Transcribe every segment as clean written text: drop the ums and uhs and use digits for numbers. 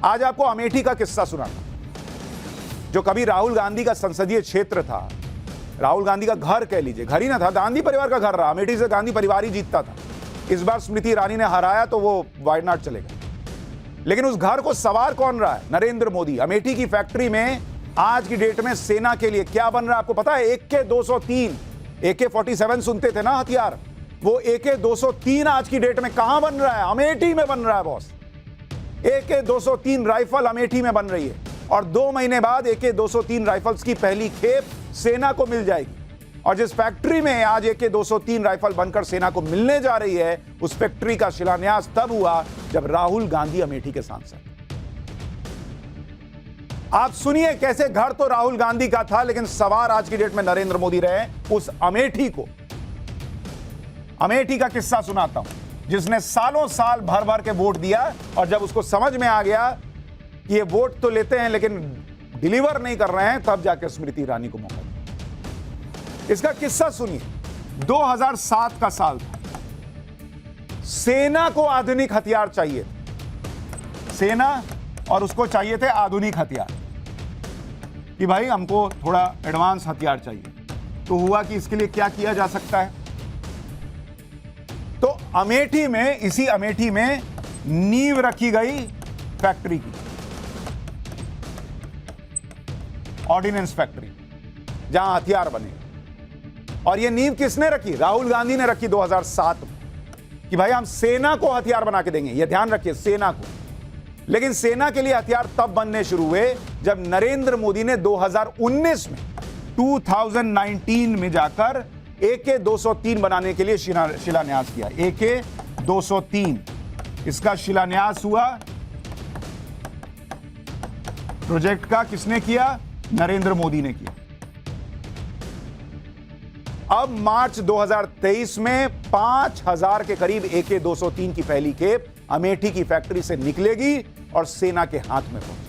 आज आपको अमेठी का किस्सा सुनाता, जो कभी राहुल गांधी का संसदीय क्षेत्र था, राहुल गांधी का घर कह लीजिए, घर ही ना था, गांधी परिवार का घर रहा, अमेठी से गांधी परिवार ही जीतता था। इस बार स्मृति ईरानी ने हराया तो वो वायनाड चले गए, लेकिन उस घर को सवार कौन रहा है? नरेंद्र मोदी। अमेठी की फैक्ट्री में आज की डेट में सेना के लिए क्या बन रहा है आपको पता है? AK-203, AK-47 सुनते थे ना हथियार, वो AK-203 आज की डेट में कहां बन रहा है? अमेठी में बन रहा है बॉस। AK-203 राइफल अमेठी में बन रही है और 2 महीने बाद AK-203 राइफल्स की पहली खेप सेना को मिल जाएगी। और जिस फैक्ट्री में आज AK-203 राइफल बनकर सेना को मिलने जा रही है, उस फैक्ट्री का शिलान्यास तब हुआ जब राहुल गांधी अमेठी के सांसद। आप सुनिए कैसे घर तो राहुल गांधी का था, लेकिन सवार आज की डेट में नरेंद्र मोदी रहे उस अमेठी को। अमेठी का किस्सा सुनाता हूं, जिसने सालों साल भर भर के वोट दिया और जब उसको समझ में आ गया कि ये वोट तो लेते हैं लेकिन डिलीवर नहीं कर रहे हैं, तब जाकर स्मृति ईरानी को मौका दिया। इसका किस्सा सुनिए। 2007 का साल था। सेना को आधुनिक हथियार चाहिए, सेना और उसको चाहिए थे आधुनिक हथियार कि भाई हमको थोड़ा एडवांस हथियार चाहिए। तो हुआ कि इसके लिए क्या किया जा सकता है? तो अमेठी में, इसी अमेठी में नींव रखी गई फैक्ट्री की, ऑर्डिनेंस फैक्ट्री, जहां हथियार बने। और यह नींव किसने रखी? राहुल गांधी ने रखी 2007 में कि भाई हम सेना को हथियार बना के देंगे। यह ध्यान रखिए, सेना को। लेकिन सेना के लिए हथियार तब बनने शुरू हुए जब नरेंद्र मोदी ने 2019 में 2019 में जाकर AK-203 बनाने के लिए शिलान्यास किया। AK-203 इसका शिलान्यास हुआ। प्रोजेक्ट का किसने किया? नरेंद्र मोदी ने किया। अब मार्च 2023 में 5000 के करीब AK-203 की पहली खेप अमेठी की फैक्ट्री से निकलेगी और सेना के हाथ में पहुंचेगी।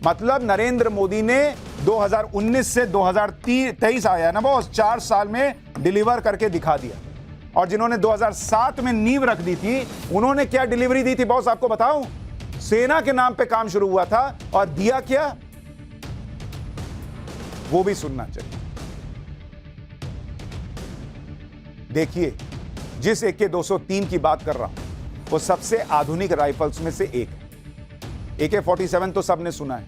मतलब नरेंद्र मोदी ने 2019 से 2023 आया ना बॉस, 4 साल में डिलीवर करके दिखा दिया। और जिन्होंने 2007 में नींव रख दी थी, उन्होंने क्या डिलीवरी दी थी बॉस आपको बताऊं? सेना के नाम पे काम शुरू हुआ था और दिया क्या, वो भी सुनना चाहिए। देखिए, जिस AK-203 की बात कर रहा हूं वो सबसे आधुनिक राइफल्स में से एक है। AK-47 तो सबने सुना है,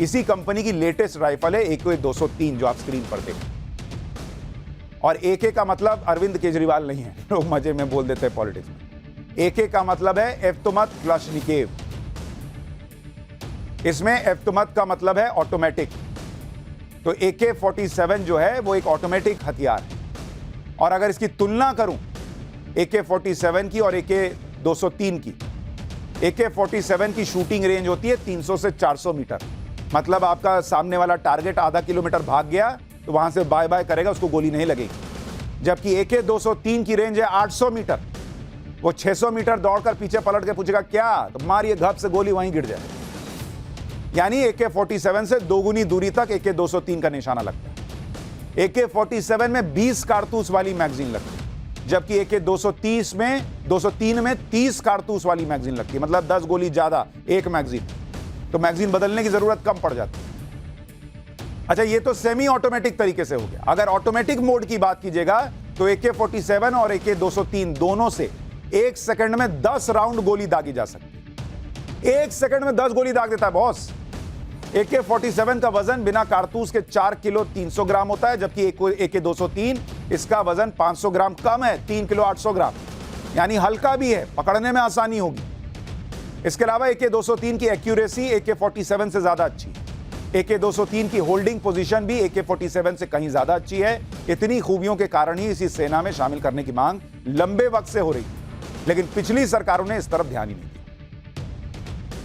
इसी कंपनी की लेटेस्ट राइफल है AK-203 जो आप स्क्रीन पर देखें। और AK का मतलब अरविंद केजरीवाल नहीं है, लोग मजे में बोल देते हैं पॉलिटिक्स में। AK का मतलब है एव्तोमत क्लाशनिकोव। इसमें एव्तोमत का मतलब है ऑटोमेटिक। तो AK-47 जो है वो एक ऑटोमेटिक हथियार है। और अगर इसकी तुलना करूं AK-47 की और AK-203 की, AK-47 की शूटिंग रेंज होती है 300 से 400 मीटर। मतलब आपका सामने वाला टारगेट आधा किलोमीटर भाग गया तो वहां से बाय बाय करेगा, उसको गोली नहीं लगेगी। जबकि AK-203 की रेंज है 800 मीटर। वो 600 मीटर दौड़कर पीछे पलट के पूछेगा क्या, तो मारिए घप से गोली वहीं गिर जाए। यानी AK-47 से दोगुनी दूरी तक AK-203 का निशाना लगता है। AK-47 में 20 कारतूस वाली मैगजीन लगती है, जबकि AK-203 में 30 कारतूस वाली मैगजीन लगती है। मतलब 10 गोली ज्यादा एक मैगजीन, तो मैगजीन बदलने की जरूरत कम पड़ जाती है। अच्छा, ये तो सेमी ऑटोमेटिक तरीके से हो गया। अगर ऑटोमेटिक मोड की बात कीजिएगा तो AK-47 और AK-203 दोनों से 1 सेकंड में 10 राउंड गोली दागी जा सकती है। 1 सेकंड में 10 गोली दाग देता है बॉस। AK-47 का वजन बिना कारतूस के 4 किलो 300 ग्राम होता है, जबकि AK-203 इसका वजन 500 ग्राम कम है, 3 किलो 800 ग्राम। यानी हल्का भी है, पकड़ने में आसानी होगी। इसके अलावा AK-203 की एक्यूरेसी AK-47 से ज्यादा अच्छी है। AK-203 की होल्डिंग पोजीशन भी AK-47 से कहीं ज्यादा अच्छी है। इतनी खूबियों के कारण ही इसी सेना में शामिल करने की मांग लंबे वक्त से हो रही, लेकिन पिछली सरकारों ने इस तरफ ध्यान ही नहीं दिया।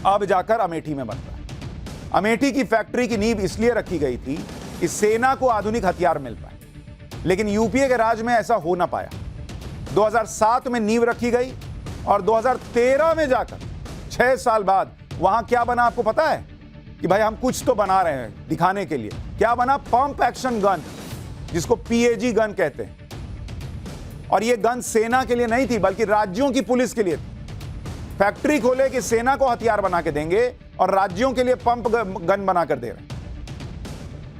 अब जाकर अमेठी में बन रहा है। अमेठी की फैक्ट्री की नींव इसलिए रखी गई थी कि सेना को आधुनिक हथियार मिल पाए, लेकिन यूपीए के राज में ऐसा हो ना पाया। 2007 में नींव रखी गई और 2013 में जाकर 6 साल बाद वहां क्या बना आपको पता है? कि भाई हम कुछ तो बना रहे हैं दिखाने के लिए। क्या बना? पंप एक्शन गन, जिसको PAG गन कहते हैं। और यह गन सेना के लिए नहीं थी, बल्कि राज्यों की पुलिस के लिए थी। फैक्ट्री खोले कि सेना को हथियार बना के देंगे और राज्यों के लिए पंप गन बना कर दे रहे हैं।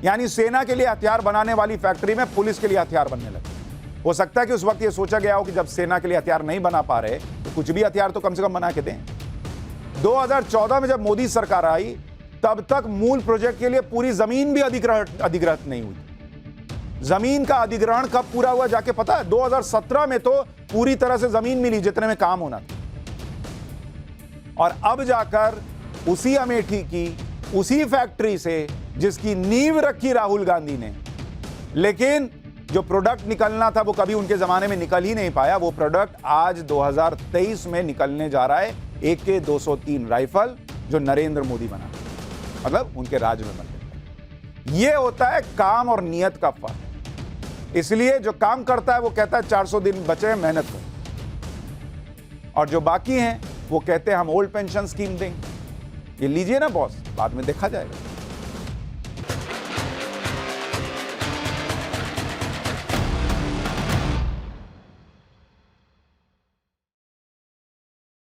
यानी सेना के लिए हथियार बनाने वाली फैक्ट्री में पुलिस के लिए हथियार बनने लगे। हो सकता है कि उस वक्त यह सोचा गया हो कि जब सेना के लिए हथियार नहीं बना पा रहे तो कुछ भी हथियार तो कम से कम बना के दें। 2014 में जब मोदी सरकार आई तब तक मूल प्रोजेक्ट के लिए पूरी जमीन भी अधिग्रहित नहीं हुई। जमीन का अधिग्रहण कब पूरा हुआ जाके पता है? 2017 में तो पूरी तरह से जमीन मिली जितने में काम होना था। और अब जाकर उसी अमेठी की उसी फैक्ट्री से जिसकी नींव रखी राहुल गांधी ने, लेकिन जो प्रोडक्ट निकलना था वो कभी उनके जमाने में निकल ही नहीं पाया, वो प्रोडक्ट आज 2023 में निकलने जा रहा है। AK-203 राइफल जो नरेंद्र मोदी बना, मतलब उनके राज में बन। ये होता है काम और नियत का फर्क। इसलिए जो काम करता है वो कहता है 400 दिन बचे हैं, मेहनत करो, और जो बाकी हैं वो कहते हैं हम ओल्ड पेंशन स्कीम देंगे। ये लीजिए ना बॉस, बाद में देखा जाएगा।